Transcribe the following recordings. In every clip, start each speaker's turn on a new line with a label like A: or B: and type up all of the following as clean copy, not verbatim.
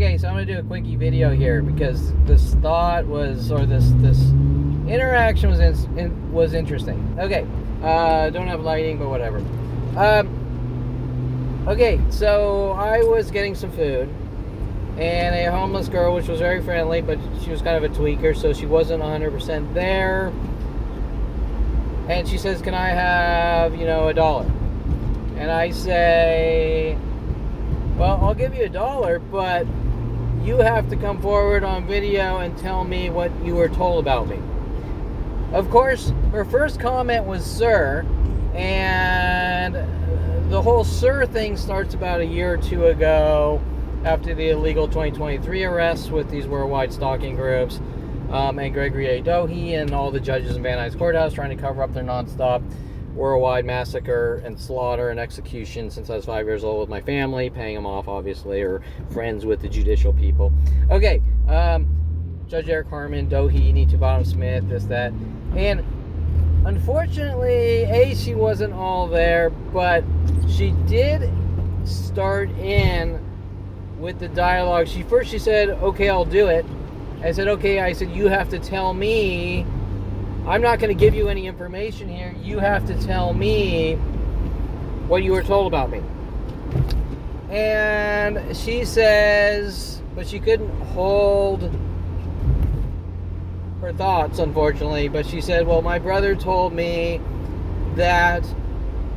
A: Okay, so I'm gonna do a quickie video here because this thought was, or this interaction was interesting. Okay, don't have lighting, but whatever. Okay, so I was getting some food, and a homeless girl, which was very friendly, but she was kind of a tweaker, so she wasn't 100% there. And she says, "Can I have, $1?" And I say, "Well, I'll give you $1, but you have to come forward on video and tell me what you were told about me." Of course, her first comment was "sir," and the whole "sir" thing starts about a year or two ago after the illegal 2023 arrests with these worldwide stalking groups, and Gregory A. Dohe and all the judges in Van Nuys Courthouse trying to cover up their nonstop worldwide massacre and slaughter and execution since I was 5 years old with my family, paying them off, obviously, or friends with the judicial people. Okay, Judge Eric Harmon, Dohe, Neetu Bottom-Smith, this, that. And unfortunately, she wasn't all there, but she did start in with the dialogue. She said, "Okay, I'll do it." I said, "Okay." I said, "You have to tell me. I'm not going to give you any information here. You have to tell me what you were told about me." And she says, but she couldn't hold her thoughts, unfortunately. But she said, "Well, my brother told me that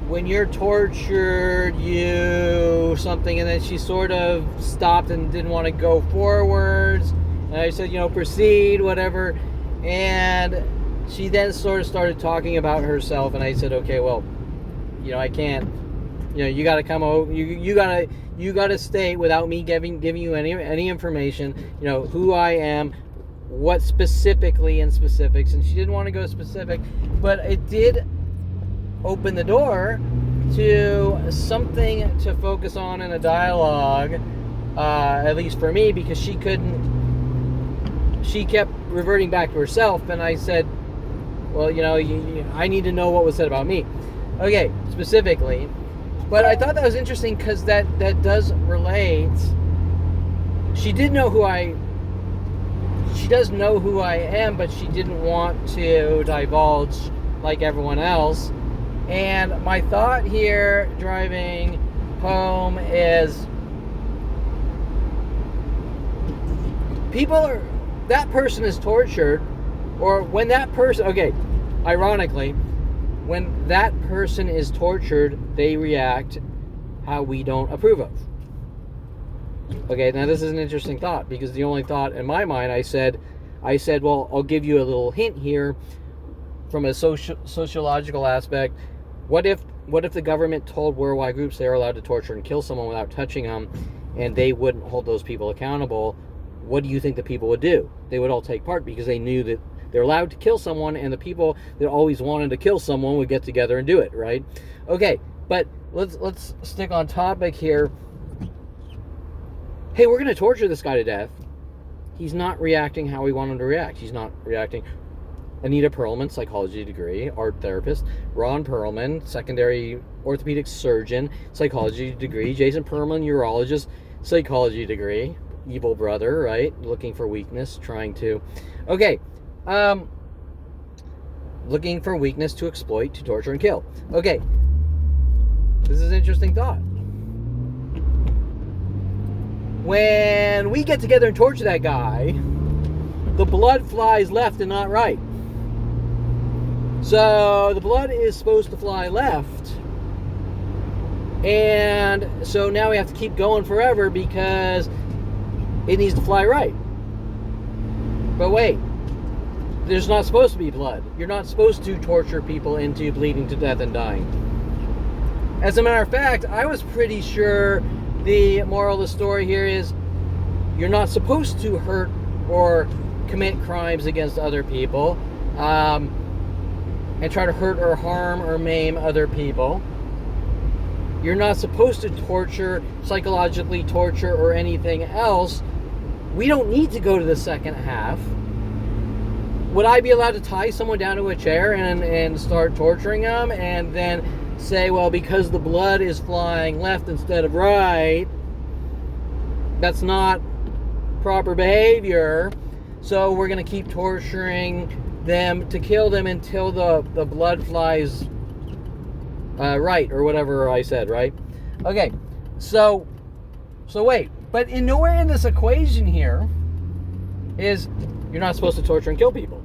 A: when you're tortured, you something," and then she sort of stopped and didn't want to go forwards. And I said, "Proceed, whatever." And she then sort of started talking about herself, and I said, "Okay, well, I can't. You got to come over. You got to stay without me giving you any information. Who I am, what specifically in specifics." And she didn't want to go specific, but it did open the door to something to focus on in a dialogue, at least for me, because she couldn't. She kept reverting back to herself, and I said, "Well, I need to know what was said about me." Okay, specifically. But I thought that was interesting because that does relate. She does know who I am, but she didn't want to divulge like everyone else. And my thought here driving home is that person is tortured, or when that person, ironically, when that person is tortured, they react how we don't approve of. Okay, now this is an interesting thought, because the only thought in my mind, I said, well, I'll give you a little hint here from a sociological aspect. What if the government told worldwide groups they're allowed to torture and kill someone without touching them, and they wouldn't hold those people accountable? What do you think the people would do? They would all take part because they knew that they're allowed to kill someone, and the people that always wanted to kill someone would get together and do it, right? Okay, but let's stick on topic here. Hey, we're going to torture this guy to death. He's not reacting how we want him to react. He's not reacting. Anita Perelman, psychology degree, art therapist. Ron Perelman, secondary orthopedic surgeon, psychology degree. Jason Perelman, urologist, psychology degree. Evil brother, right? Looking for weakness, trying to... Okay. Looking for weakness to exploit, to torture, and kill. Okay. This is an interesting thought. When we get together and torture that guy, the blood flies left and not right. So the blood is supposed to fly left. And so now we have to keep going forever because it needs to fly right. But wait, there's not supposed to be blood. You're not supposed to torture people into bleeding to death and dying. As a matter of fact, I was pretty sure the moral of the story here is you're not supposed to hurt or commit crimes against other people, and try to hurt or harm or maim other people. You're not supposed to torture, psychologically torture, or anything else. We don't need to go to the second half. Would I be allowed to tie someone down to a chair and start torturing them and then say, well, because the blood is flying left instead of right, that's not proper behavior, so we're going to keep torturing them to kill them until the blood flies right, or whatever I said, right? Okay, so wait, but nowhere in this equation here is you're not supposed to torture and kill people.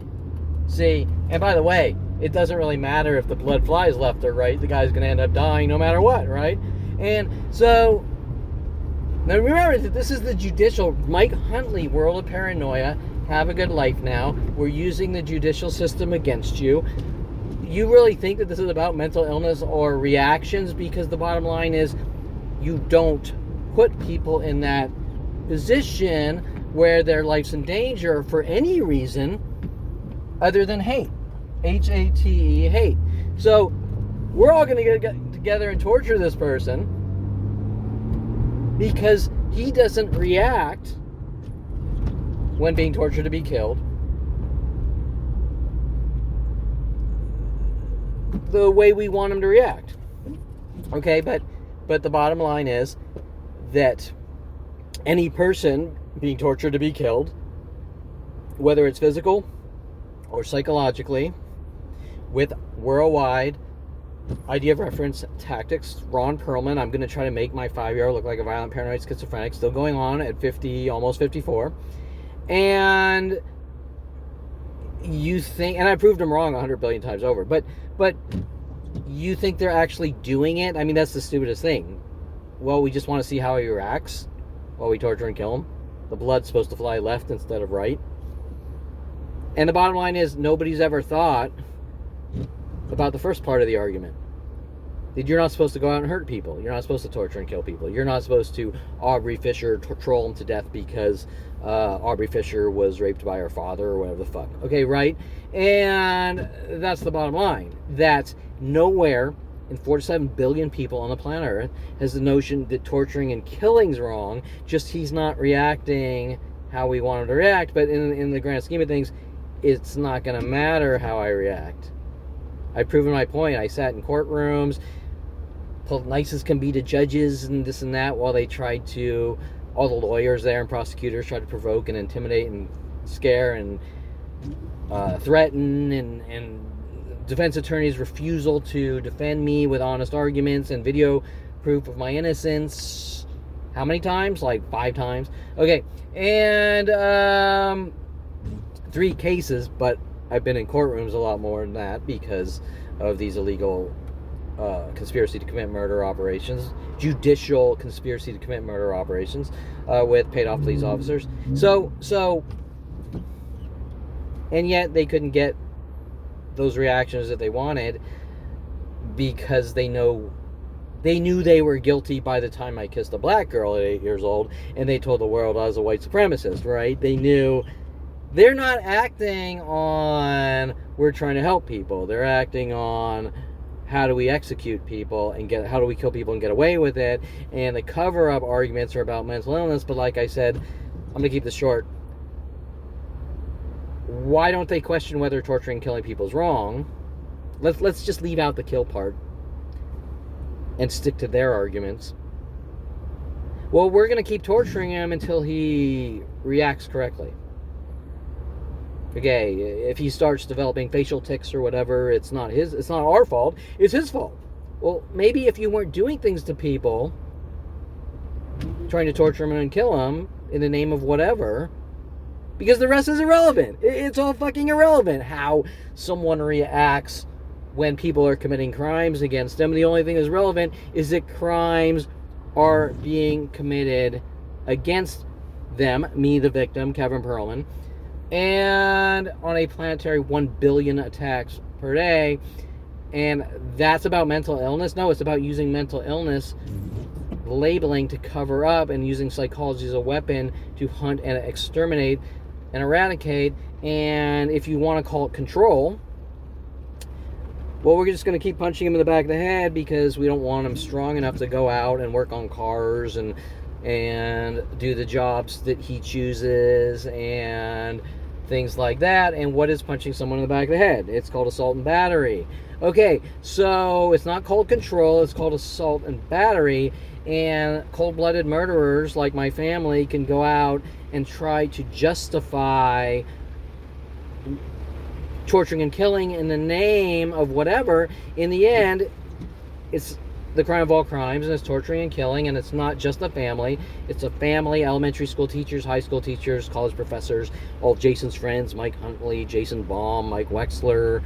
A: See, and by the way, it doesn't really matter if the blood flies left or right. The guy's going to end up dying no matter what, right? And so, now remember that this is the judicial, Mike Huntley, World of Paranoia, have a good life now. We're using the judicial system against you. You really think that this is about mental illness or reactions? Because the bottom line is, you don't put people in that position where their life's in danger for any reason other than hate. H-A-T-E, hate. So, we're all going to get together and torture this person because he doesn't react when being tortured to be killed the way we want him to react. Okay, but the bottom line is that any person being tortured to be killed, whether it's physical or psychologically, with worldwide idea of reference tactics, Ron Perelman, I'm going to try to make my 5-year-old look like a violent paranoid schizophrenic, still going on at 50, almost 54. And you think, and I proved him wrong 100 billion times over, but you think they're actually doing it? I mean, that's the stupidest thing. Well, we just want to see how he reacts while we torture and kill him. The blood's supposed to fly left instead of right. And the bottom line is, nobody's ever thought about the first part of the argument. That you're not supposed to go out and hurt people. You're not supposed to torture and kill people. You're not supposed to Aubrey Fisher troll him to death because Aubrey Fisher was raped by her father or whatever the fuck. Okay, right? And that's the bottom line. That nowhere in 47 billion people on the planet Earth has the notion that torturing and killing's wrong. Just he's not reacting how we want him to react. But in the grand scheme of things, it's not going to matter how I react. I've proven my point. I sat in courtrooms, nice as can be to judges and this and that, while they tried to, all the lawyers there and prosecutors tried to provoke and intimidate and scare and threaten, and defense attorneys' refusal to defend me with honest arguments and video proof of my innocence. How many times? Like 5 times. Okay, and 3 cases, but I've been in courtrooms a lot more than that because of these illegal conspiracy to commit murder operations, judicial conspiracy to commit murder operations with paid-off police officers. So, and yet they couldn't get those reactions that they wanted because they knew they were guilty by the time I kissed a black girl at 8 years old, and they told the world I was a white supremacist, right? They knew. They're not acting on we're trying to help people. They're acting on how do we execute people and how do we kill people and get away with it. And the cover-up arguments are about mental illness. But like I said, I'm going to keep this short. Why don't they question whether torturing and killing people is wrong? Let's just leave out the kill part and stick to their arguments. Well, we're going to keep torturing him until he reacts correctly. Okay, if he starts developing facial tics or whatever, it's not our fault, it's his fault. Well, maybe if you weren't doing things to people, trying to torture them and kill them in the name of whatever, because the rest is irrelevant. It's all fucking irrelevant how someone reacts when people are committing crimes against them. The only thing that's relevant is that crimes are being committed against them, me, the victim, Kevin Perelman, and on a planetary 1 billion attacks per day. And that's about mental illness? No, it's about using mental illness labeling to cover up and using psychology as a weapon to hunt and exterminate and eradicate. And if you want to call it control, well, we're just going to keep punching him in the back of the head because we don't want him strong enough to go out and work on cars and do the jobs that he chooses and things like that. And what is punching someone in the back of the head? It's called assault and battery. Okay, so it's not called control, it's called assault and battery. And cold-blooded murderers like my family can go out and try to justify torturing and killing in the name of whatever. In the end, it's the crime of all crimes, and it's torturing and killing, and it's not just a family. It's a family, elementary school teachers, high school teachers, college professors, all of Jason's friends, Mike Huntley, Jason Baum, Mike Wexler,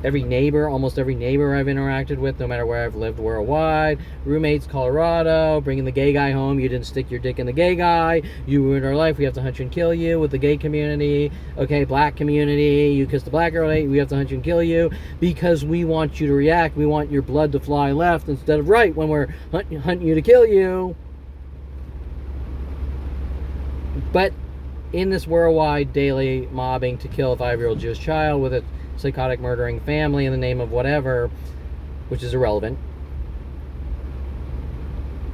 A: every neighbor, almost every neighbor I've interacted with, no matter where I've lived worldwide. Roommates, Colorado, bringing the gay guy home. You didn't stick your dick in the gay guy. You ruined our life. We have to hunt you and kill you. With the gay community, okay, black community, you kissed the black girl, we have to hunt you and kill you because we want you to react. We want your blood to fly left instead of right when we're hunting you to kill you. But in this worldwide daily mobbing to kill a 5-year-old Jewish child with a psychotic murdering family in the name of whatever, which is irrelevant.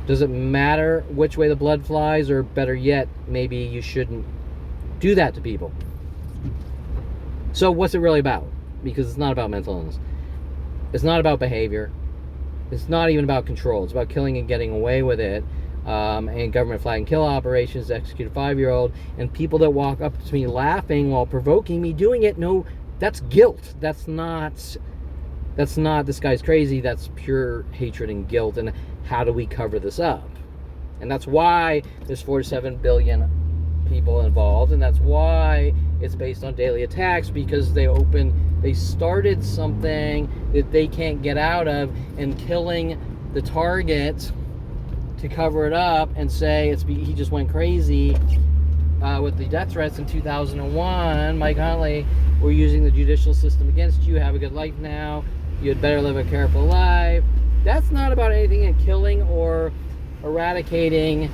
A: Does it matter which way the blood flies? Or better yet, maybe you shouldn't do that to people. So what's it really about? Because it's not about mental illness. It's not about behavior. It's not even about control. It's about killing and getting away with it. And government flag and kill operations to execute a 5-year-old. And people that walk up to me laughing while provoking me doing it, no, that's guilt. That's not this guy's crazy. That's pure hatred and guilt. And how do we cover this up? And that's why there's 47 billion people involved, and that's why it's based on daily attacks, because they started something that they can't get out of, and killing the target to cover it up and say he just went crazy. With the death threats in 2001, Mike Huntley, we're using the judicial system against you. Have a good life now. You'd better live a careful life. That's not about anything in killing or eradicating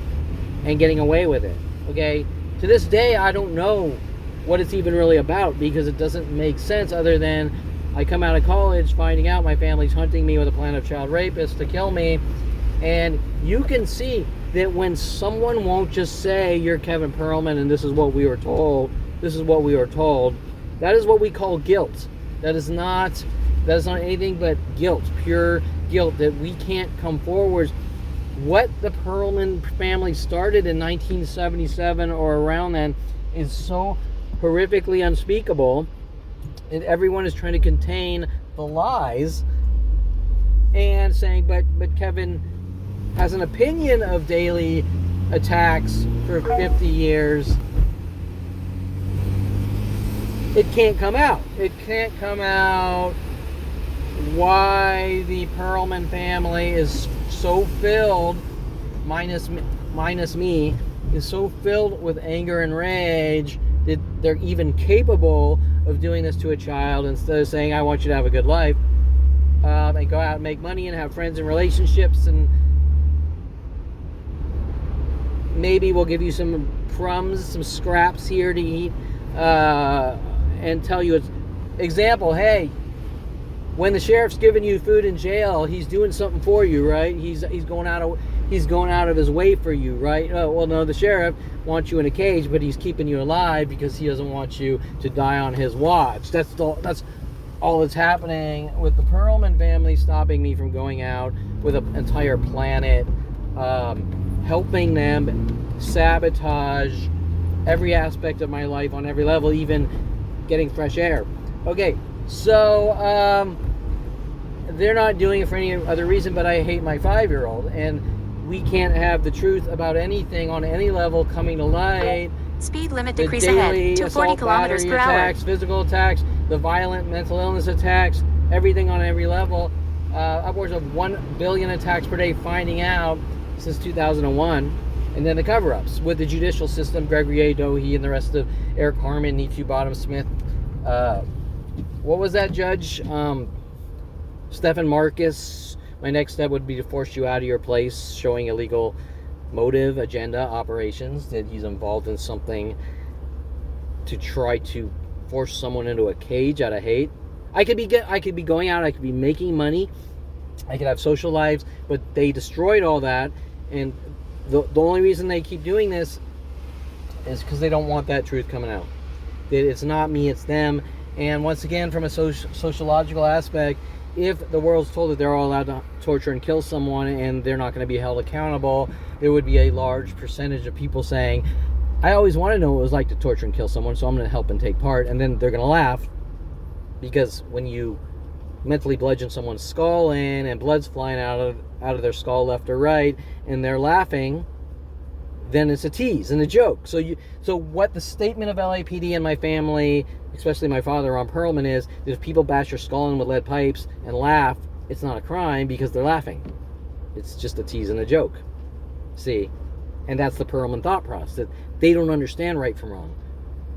A: and getting away with it. Okay? To this day, I don't know what it's even really about, because it doesn't make sense other than I come out of college finding out my family's hunting me with a plan of child rapists to kill me. And you can see that when someone won't just say, you're Kevin Perelman and this is what we were told, that is what we call guilt. That is not anything but guilt, pure guilt, that we can't come forward. What the Perelman family started in 1977 or around then is so horrifically unspeakable, and everyone is trying to contain the lies and saying, but Kevin has an opinion of daily attacks for 50 years. It can't come out. It can't come out why the Perelman family is so filled, minus me, is so filled with anger and rage that they're even capable of doing this to a child, instead of saying, I want you to have a good life, and go out and make money and have friends and relationships, and maybe we'll give you some crumbs, some scraps here to eat, and tell you it's example, hey, when the sheriff's giving you food in jail, he's doing something for you, right? He's going out of his way for you, right? Oh, well, no, the sheriff wants you in a cage, but he's keeping you alive because he doesn't want you to die on his watch. That's all that's happening with the Perelman family, stopping me from going out with an entire planet, helping them sabotage every aspect of my life on every level, even getting fresh air. Okay, so they're not doing it for any other reason, but I hate my 5-year-old, and we can't have the truth about anything on any level coming to light.
B: Speed limit decrease ahead to 40 kilometers per hour.
A: Attacks, physical attacks, the violent mental illness attacks, everything on every level. Upwards of 1 billion attacks per day, finding out since 2001. And then the cover-ups with the judicial system, Gregory A. Dohe and the rest of Eric Harmon, Neetu Bottom Smith. What was that, Judge? Stephen Marcus. My next step would be to force you out of your place, showing illegal motive, agenda, operations, that he's involved in something to try to force someone into a cage out of hate. I could be going out, I could be making money, I could have social lives, but they destroyed all that, and the only reason they keep doing this is because they don't want that truth coming out. It's not me, it's them. And once again, from a sociological aspect, if the world's told that they're all allowed to torture and kill someone and they're not going to be held accountable, there would be a large percentage of people saying, I always want to know what it was like to torture and kill someone, so I'm going to help and take part. And then they're going to laugh, because when you mentally bludgeon someone's skull in and blood's flying out of their skull left or right, and they're laughing, then it's a tease and a joke. So what the statement of LAPD and my family, especially my father, Ron Perelman, is that if people bash your skull in with lead pipes and laugh, it's not a crime because they're laughing. It's just a tease and a joke. See? And that's the Perelman thought process, that they don't understand right from wrong.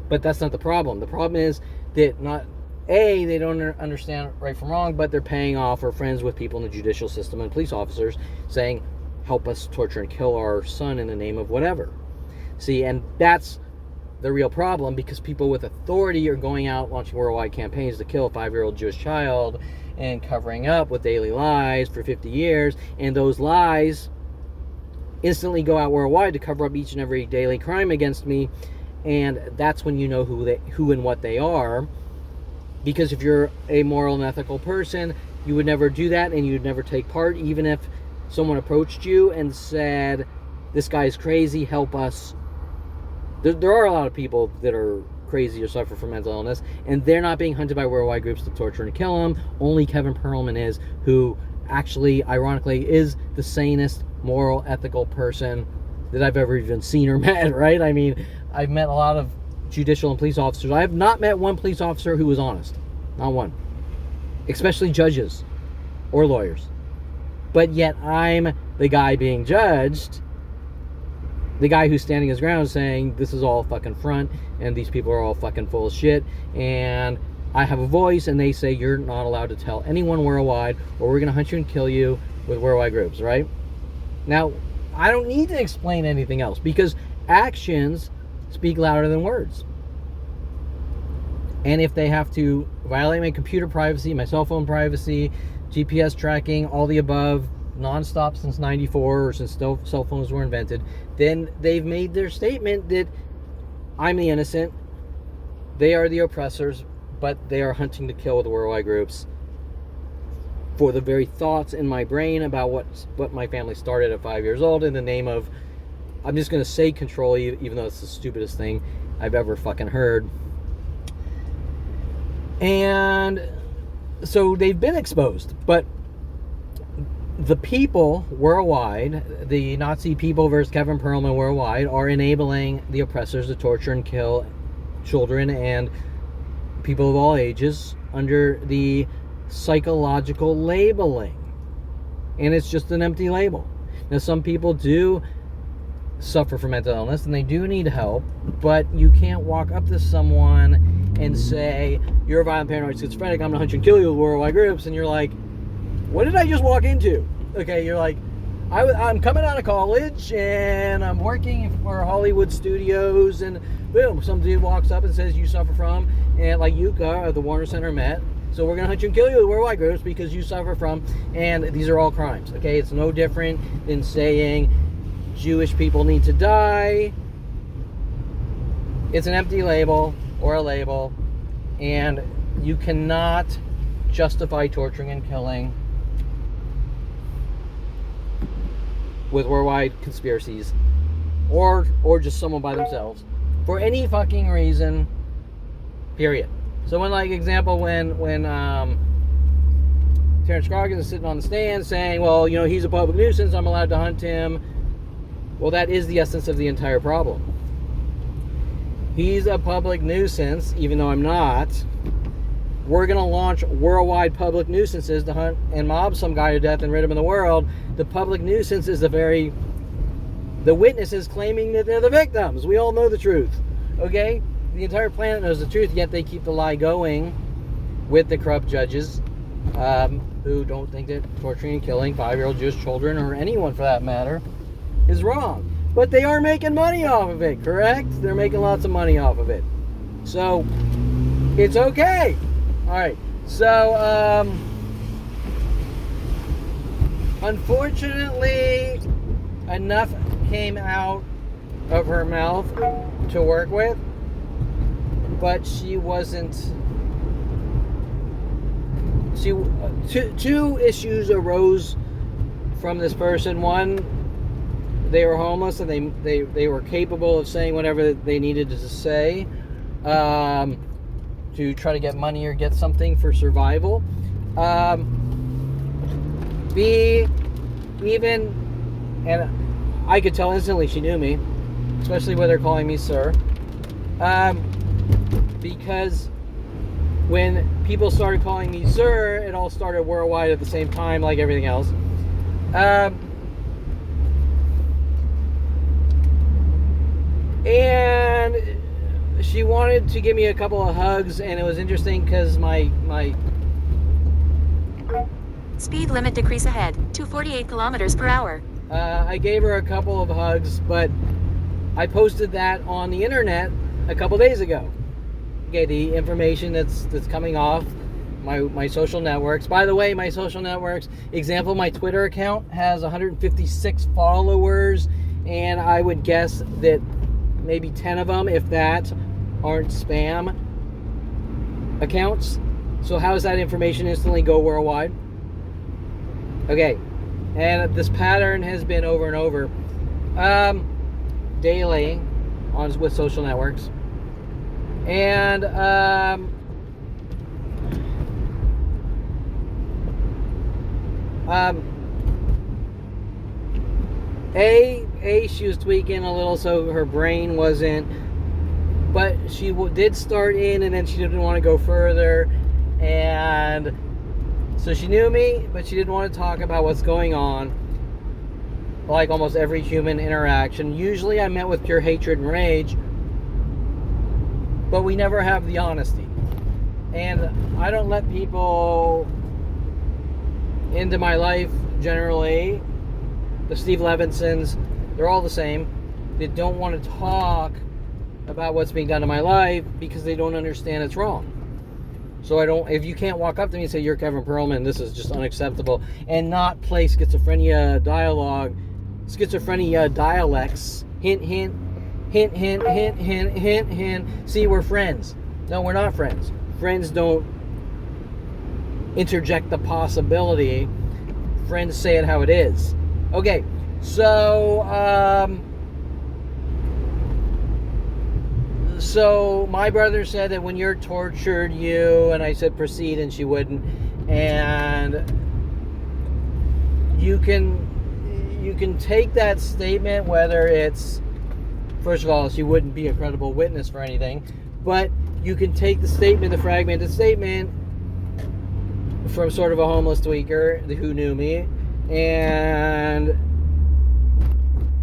A: But that's not the problem. The problem is that they don't understand right from wrong, but they're paying off or friends with people in the judicial system and police officers saying, help us torture and kill our son in the name of whatever. See, and that's the real problem, because people with authority are going out launching worldwide campaigns to kill a 5-year-old Jewish child and covering up with daily lies for 50 years, and those lies instantly go out worldwide to cover up each and every daily crime against me. And that's when you know who and what they are, because if you're a moral and ethical person, you would never do that, and you'd never take part, even if someone approached you and said, this guy's crazy, help us. There are a lot of people that are crazy or suffer from mental illness, and they're not being hunted by worldwide groups to torture and kill them. Only Kevin Perelman is, who actually, ironically, is the sanest, moral, ethical person that I've ever even seen or met, right? I mean, I've met a lot of judicial and police officers. I have not met one police officer who was honest. Not one. Especially judges or lawyers. But yet I'm the guy being judged, the guy who's standing his ground saying this is all fucking front and these people are all fucking full of shit, and I have a voice, and they say you're not allowed to tell anyone worldwide or we're going to hunt you and kill you with worldwide groups, right? Now, I don't need to explain anything else, because actions speak louder than words. And if they have to violate my computer privacy, my cell phone privacy, GPS tracking, all the above, nonstop since 94, or since cell phones were invented, then they've made their statement that I'm the innocent, they are the oppressors, but they are hunting to kill with worldwide groups for the very thoughts in my brain about what my family started at 5 years old in the name of, I'm just going to say control, even though it's the stupidest thing I've ever fucking heard. And so they've been exposed, but the people worldwide, the Nazi people versus Kevin Perelman worldwide, are enabling the oppressors to torture and kill children and people of all ages under the psychological labeling. And it's just an empty label. Now, some people do suffer from mental illness and they do need help, but you can't walk up to someone and say, you're a violent paranoid schizophrenic, I'm gonna hunt you and kill you with worldwide groups, and you're like, what did I just walk into? Okay, you're like, I'm coming out of college and I'm working for Hollywood studios, and boom, some dude walks up and says you suffer from, and like Yuka at the Warner Center Met, so we're gonna hunt you and kill you with worldwide groups because you suffer from, and these are all crimes. Okay, it's no different than saying Jewish people need to die. It's an empty label or a label, and you cannot justify torturing and killing with worldwide conspiracies or just someone by themselves for any fucking reason, period. So when, like, example, when Terrence Scroggins is sitting on the stand saying, well, you know, he's a public nuisance, I'm allowed to hunt him, well, that is the essence of the entire problem. He's a public nuisance, even though I'm not. We're going to launch worldwide public nuisances to hunt and mob some guy to death and rid him of the world. The public nuisance is the witnesses claiming that they're the victims. We all know the truth, okay? The entire planet knows the truth, yet they keep the lie going with the corrupt judges who don't think that torturing and killing 5-year-old Jewish children, or anyone for that matter, is wrong. But they are making money off of it, correct? They're making lots of money off of it. So, it's okay. Alright, so, unfortunately, enough came out of her mouth to work with, but she wasn't. Two issues arose from this person. One, they were homeless and they were capable of saying whatever they needed to say to try to get money or get something for survival. B, even, and I could tell instantly she knew me, especially with her calling me sir, because when people started calling me sir, it all started worldwide at the same time, like everything else. And she wanted to give me a couple of hugs, and it was interesting because my
B: speed limit decrease ahead, 248 kilometers per hour.
A: I gave her a couple of hugs, but I posted that on the internet a couple days ago. Okay, the information that's coming off my social networks. By the way, my social networks, example, my Twitter account has 156 followers, and I would guess that maybe 10 of them, if that, aren't spam accounts. So how does that information instantly go worldwide? Okay, and this pattern has been over and over daily with social networks. And she was tweaking a little, so her brain wasn't, but she did start in, and then she didn't want to go further, and so she knew me, but she didn't want to talk about what's going on, like almost every human interaction. Usually I met with pure hatred and rage, but we never have the honesty. And I don't let people into my life generally. The Steve Levinsons, they're all the same. They don't want to talk about what's being done in my life because they don't understand it's wrong. So if you can't walk up to me and say, you're Kevin Perelman, this is just unacceptable, and not play schizophrenia dialects, hint, hint, hint, hint, hint, hint, hint, hint, see, we're friends. No, we're not friends. Friends don't interject the possibility. Friends say it how it is. Okay, so my brother said that when you're tortured, and I said proceed, and she wouldn't, and you can take that statement, whether it's, first of all, she wouldn't be a credible witness for anything, but you can take the statement, the fragmented statement, from sort of a homeless tweaker who knew me, and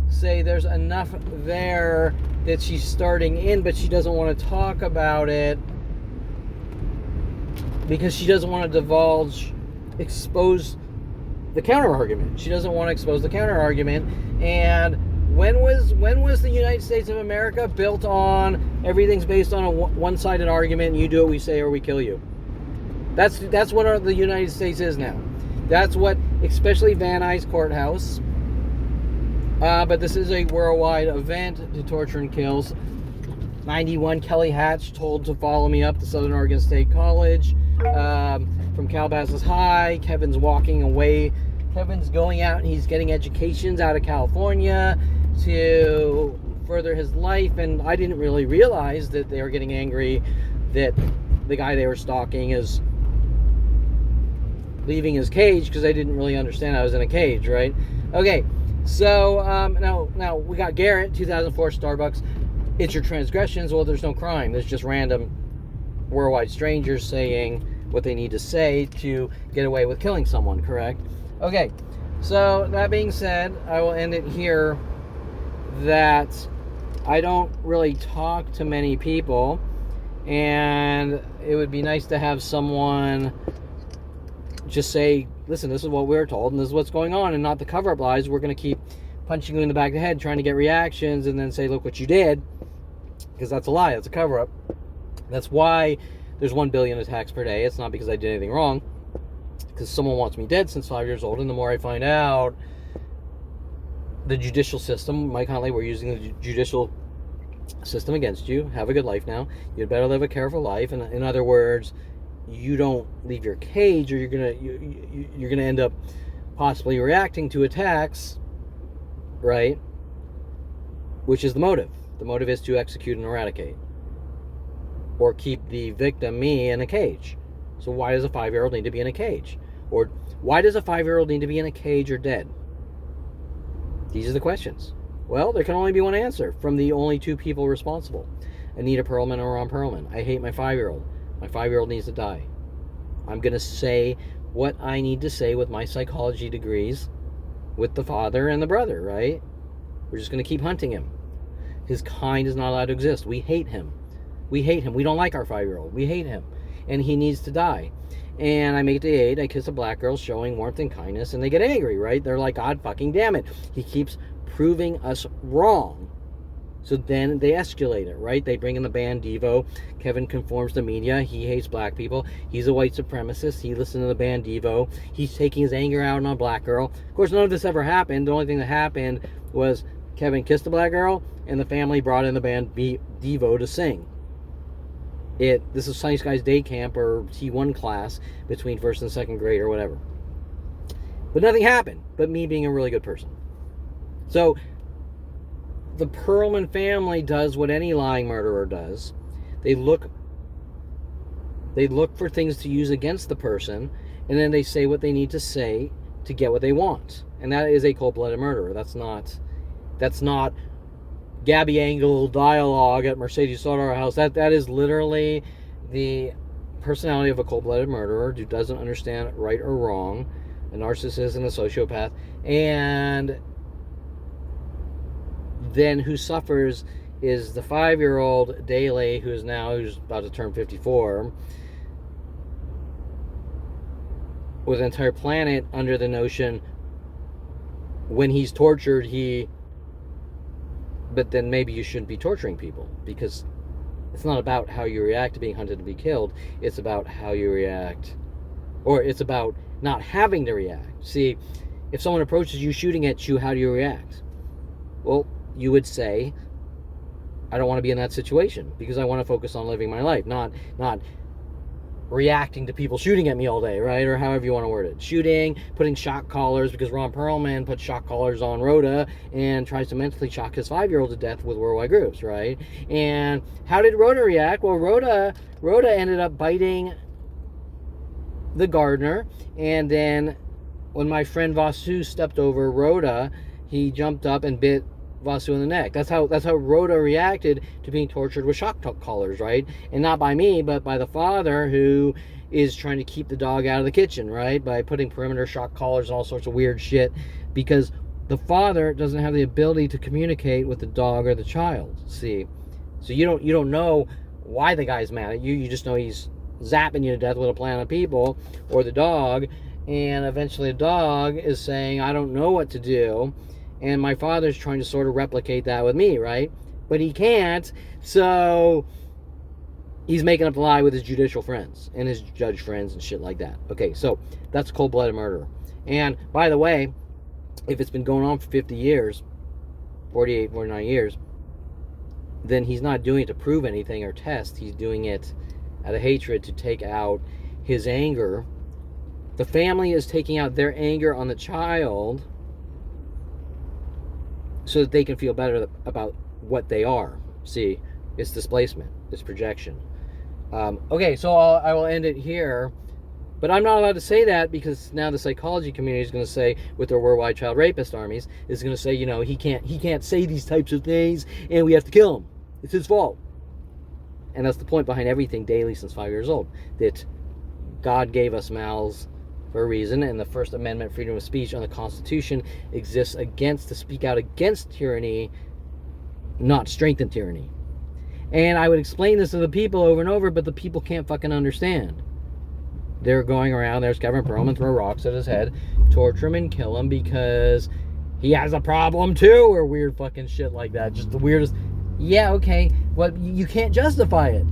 A: say there's enough there that she's starting in, but she doesn't want to talk about it because she doesn't want to expose the counter argument. She doesn't want to expose the counter argument. And when was the United States of America built on everything's based on a one-sided argument, and you do what we say or we kill you? That's what the United States is now. That's what, especially Van Nuys Courthouse. But this is a worldwide event to torture and kills. 91, Kelly Hatch told to follow me up to Southern Oregon State College from Calabasas High. Kevin's walking away. Kevin's going out and he's getting educations out of California to further his life. And I didn't really realize that they were getting angry that the guy they were stalking is leaving his cage, because I didn't really understand I was in a cage, right? Okay. So, now we got Garrett, 2004 Starbucks. It's your transgressions. Well, there's no crime. There's just random worldwide strangers saying what they need to say to get away with killing someone, correct? Okay, so that being said, I will end it here that I don't really talk to many people, and it would be nice to have someone just say, listen, this is what we're told, and this is what's going on, and not the cover-up lies. We're going to keep punching you in the back of the head, trying to get reactions, and then say, look what you did, because that's a lie. That's a cover-up. That's why there's 1 billion attacks per day. It's not because I did anything wrong, because someone wants me dead since 5 years old, and the more I find out, the judicial system, Mike Huntley, we're using the judicial system against you. Have a good life now. You'd better live a careful life. And in other words, you don't leave your cage, or you're gonna end up possibly reacting to attacks, right? Which is the motive. The motive is to execute and eradicate, or keep the victim, me, in a cage. So why does a 5-year-old need to be in a cage? Or why does a 5-year-old need to be in a cage or dead? These are the questions. Well, there can only be one answer from the only two people responsible. Anita Perelman or Ron Perelman. I hate my 5-year-old. My 5-year-old needs to die. I'm going to say what I need to say with my psychology degrees with the father and the brother, right? We're just going to keep hunting him. His kind is not allowed to exist. We hate him. We hate him. We don't like our 5-year-old. We hate him. And he needs to die. And I make it to 8. I kiss a black girl showing warmth and kindness, and they get angry, right? They're like, God fucking damn it. He keeps proving us wrong. So then they escalate it, right? They bring in the band Devo. Kevin conforms to media. He hates black people. He's a white supremacist. He listened to the band Devo. He's taking his anger out on a black girl. Of course, none of this ever happened. The only thing that happened was Kevin kissed a black girl, and the family brought in the band Devo to sing. This is Sunny Skies Day Camp or T1 class between 1st and 2nd grade or whatever. But nothing happened, but me being a really good person. So the Perelman family does what any lying murderer does. They look for things to use against the person, and then they say what they need to say to get what they want. And that is a cold-blooded murderer. That's not Gabby Angle dialogue at Mercedes Soto House. That is literally the personality of a cold-blooded murderer who doesn't understand right or wrong, a narcissist and a sociopath, and then who suffers is the 5-year-old Daley, who's about to turn 54, with an entire planet under the notion when he's tortured, but then maybe you shouldn't be torturing people, because it's not about how you react to being hunted and be killed. It's about how you react, or it's about not having to react. See, if someone approaches you shooting at you, how do you react? Well, you would say, I don't want to be in that situation because I want to focus on living my life, not reacting to people shooting at me all day, right? Or however you want to word it. Shooting, putting shock collars, because Ron Perelman put shock collars on Rhoda and tries to mentally shock his 5-year-old to death with worldwide groups, right? And how did Rhoda react? Well, Rhoda ended up biting the gardener, and then when my friend Vasu stepped over Rhoda, he jumped up and bit Vasu in the neck. That's how Rhoda reacted to being tortured with shock collars, right? And not by me, but by the father, who is trying to keep the dog out of the kitchen, right? By putting perimeter shock collars and all sorts of weird shit, because the father doesn't have the ability to communicate with the dog or the child. See, so you don't know why the guy's mad at you. You just know he's zapping you to death with a plan of people or the dog, and eventually the dog is saying, I don't know what to do. And my father's trying to sort of replicate that with me, right? But he can't, so he's making up the lie with his judicial friends and his judge friends and shit like that. Okay, so that's cold-blooded murder. And by the way, if it's been going on for 50 years, 48, 49 years, then he's not doing it to prove anything or test. He's doing it out of hatred to take out his anger. The family is taking out their anger on the child so that they can feel better about what they are. See, it's displacement, it's projection. Okay, so I will end it here, but I'm not allowed to say that because now the psychology community is going to say, with their worldwide child rapist armies, is going to say, he can't say these types of things, and we have to kill him. It's his fault. And that's the point behind everything Daley since 5 years old, that God gave us mouths for a reason, and the First Amendment, freedom of speech on the Constitution, exists to speak out against tyranny, not strengthen tyranny. And I would explain this to the people over and over, but the people can't fucking understand. They're going around, there's Kevin Perelman, throw rocks at his head, torture him and kill him because he has a problem too, or weird fucking shit like that. Just the weirdest. Yeah, okay, well, you can't justify it.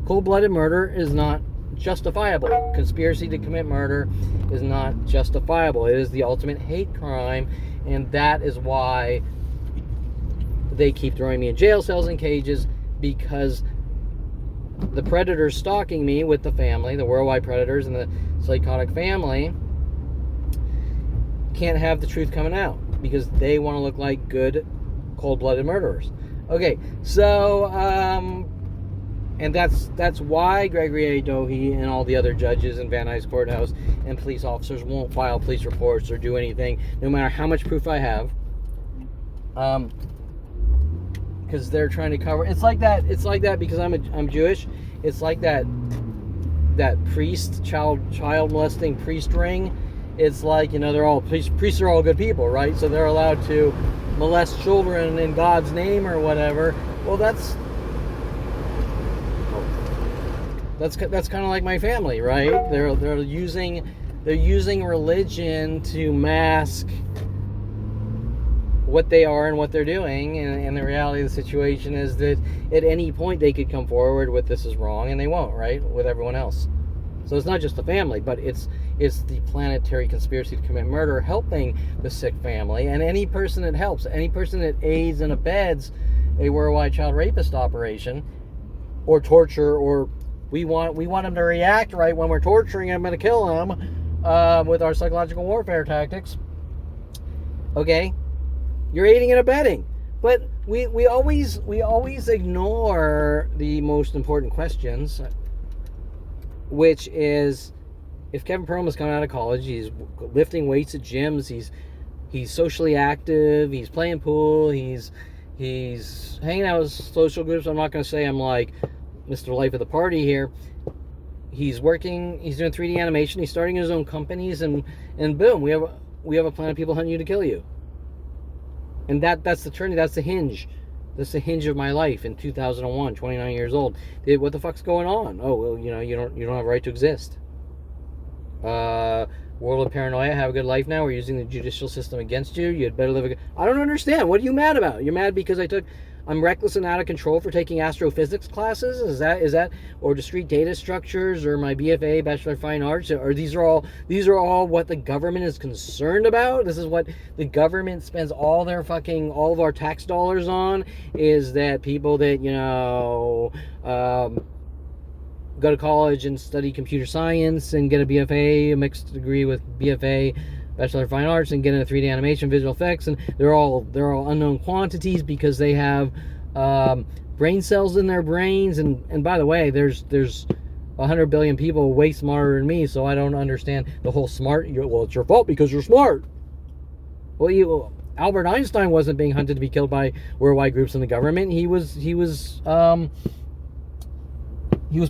A: Cold-blooded murder is not justifiable. Conspiracy to commit murder is not justifiable. It is the ultimate hate crime, And that is why they keep throwing me in jail cells and cages, because the predators stalking me with the family, the worldwide predators and the psychotic family, can't have the truth coming out because they want to look like good, cold-blooded murderers. Okay, so and that's why Gregory A. Dohe and all the other judges in Van Nuys Courthouse and police officers won't file police reports or do anything, no matter how much proof I have, because they're trying to cover. It's like that because I'm Jewish. It's like that priest child molesting priest ring. It's like, they're all priests are all good people, right? So they're allowed to molest children in God's name or whatever. Well, that's kind of like my family, right? They're using religion to mask what they are and what they're doing, and the reality of the situation is that at any point they could come forward with this is wrong, and they won't, right? With everyone else. So it's not just the family, but it's the planetary conspiracy to commit murder helping the sick family, and any person that helps, any person that aids and abets a worldwide child rapist operation or torture, or we want them to react right when we're torturing them and to kill them with our psychological warfare tactics. Okay, you're aiding and abetting. But we always ignore the most important questions, which is, if Kevin Perelman's coming out of college, he's lifting weights at gyms, he's socially active, he's playing pool, he's hanging out with social groups. I'm not going to say I'm like Mr. Life of the Party here. He's working, he's doing 3D animation, he's starting his own companies, and boom, we have a plan of people hunting you to kill you. And that's the turning, that's the hinge. That's the hinge of my life in 2001, 29 years old. What the fuck's going on? Oh, well, you don't have a right to exist. World of paranoia, have a good life now. We're using the judicial system against you. You'd better live I don't understand. What are you mad about? You're mad because I'm reckless and out of control for taking astrophysics classes? Is that or discrete data structures, or my BFA, Bachelor of Fine Arts? Or these are all what the government is concerned about? This is what the government spends all of our tax dollars on, is that people that, go to college and study computer science and get a BFA, a mixed degree with BFA, Bachelor of Fine Arts, and get into 3D animation, visual effects, and they're all unknown quantities because they have brain cells in their brains. And by the way, there's 100 billion people way smarter than me, so I don't understand the whole smart. Well, it's your fault because you're smart. Well, Albert Einstein wasn't being hunted to be killed by worldwide groups in the government. He was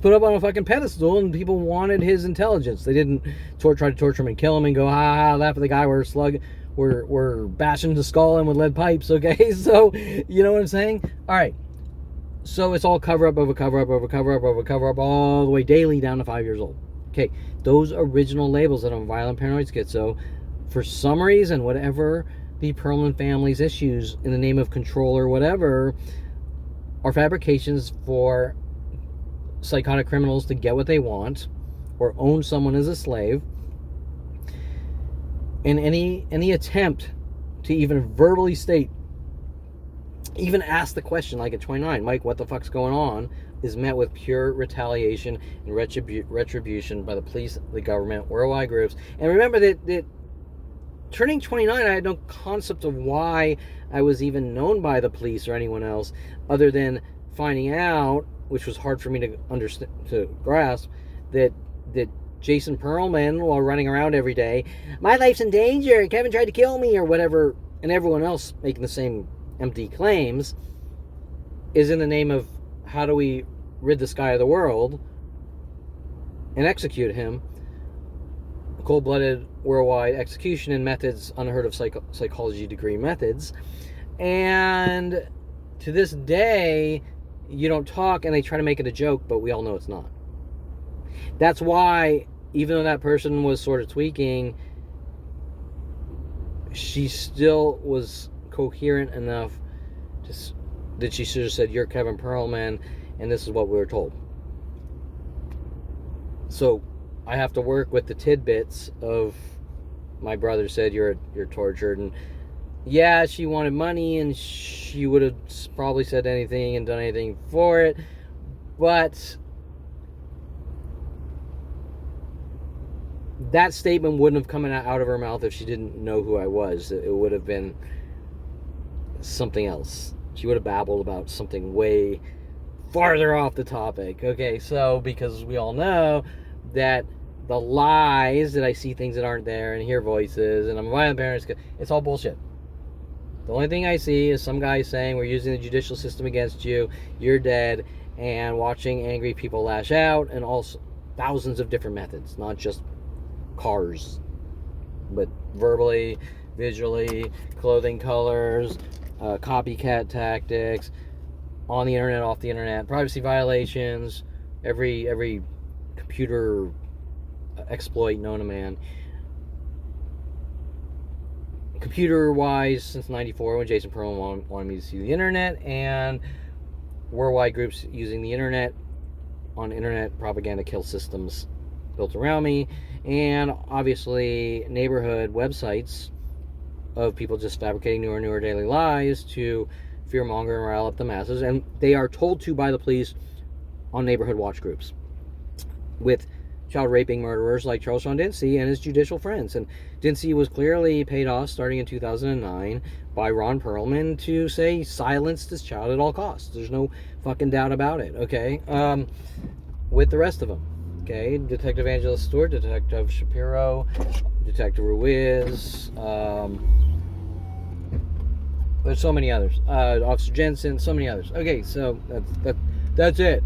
A: put up on a fucking pedestal, and people wanted his intelligence. They didn't try to torture him and kill him and go, laugh at the guy we're bashing the skull in with lead pipes, okay? So, you know what I'm saying? All right. So it's all cover up over cover up over cover up over cover up all the way daily down to 5 years old. Okay, those original labels that I'm violent, paranoid, schizo, for some reason, whatever the Perelman family's issues in the name of control or whatever, are fabrications for psychotic criminals to get what they want or own someone as a slave. And any attempt to even verbally state, even ask the question, like at 29, Mike, what the fuck's going on, is met with pure retaliation and retribution by the police, the government, worldwide groups. And remember that turning 29, I had no concept of why I was even known by the police or anyone else, other than finding out, which was hard for me to understand, to grasp, that Jason Perelman, while running around every day, my life's in danger, Kevin tried to kill me, or whatever, and everyone else making the same empty claims, is in the name of how do we rid this guy of the world and execute him. Cold-blooded worldwide execution and methods unheard of psychology degree methods. And to this day, you don't talk, and they try to make it a joke, but we all know it's not. That's why, even though that person was sort of tweaking, she still was coherent enough that she should have said, you're Kevin Perelman, and this is what we were told. So I have to work with the tidbits of, my brother said you're tortured, and Yeah, she wanted money, and she would have probably said anything and done anything for it, but that statement wouldn't have come out of her mouth if she didn't know who I was. It would have been something else. She would have babbled about something way farther off the topic. Okay, so because we all know that the lies that I see things that aren't there and hear voices and I'm a violent parent, it's all bullshit. The only thing I see is some guy saying we're using the judicial system against you, you're dead, and watching angry people lash out, and also thousands of different methods, not just cars, but verbally, visually, clothing colors, copycat tactics, on the internet, off the internet, privacy violations, every computer exploit known to man. Computer-wise, since '94, when Jason Perelman wanted me to see the internet, and worldwide groups using the internet on internet propaganda kill systems built around me, and obviously neighborhood websites of people just fabricating newer and newer daily lies to fearmonger and rile up the masses, and they are told to by the police on neighborhood watch groups with child raping murderers like Charles Sean Dinsey and his judicial friends. And Dinsey was clearly paid off starting in 2009 by Ron Perelman to say silence this child at all costs. There's no fucking doubt about it, okay? With the rest of them, okay? Detective Angela Stewart, Detective Shapiro, Detective Ruiz, there's so many others. Officer Jensen, so many others. Okay, so that's it.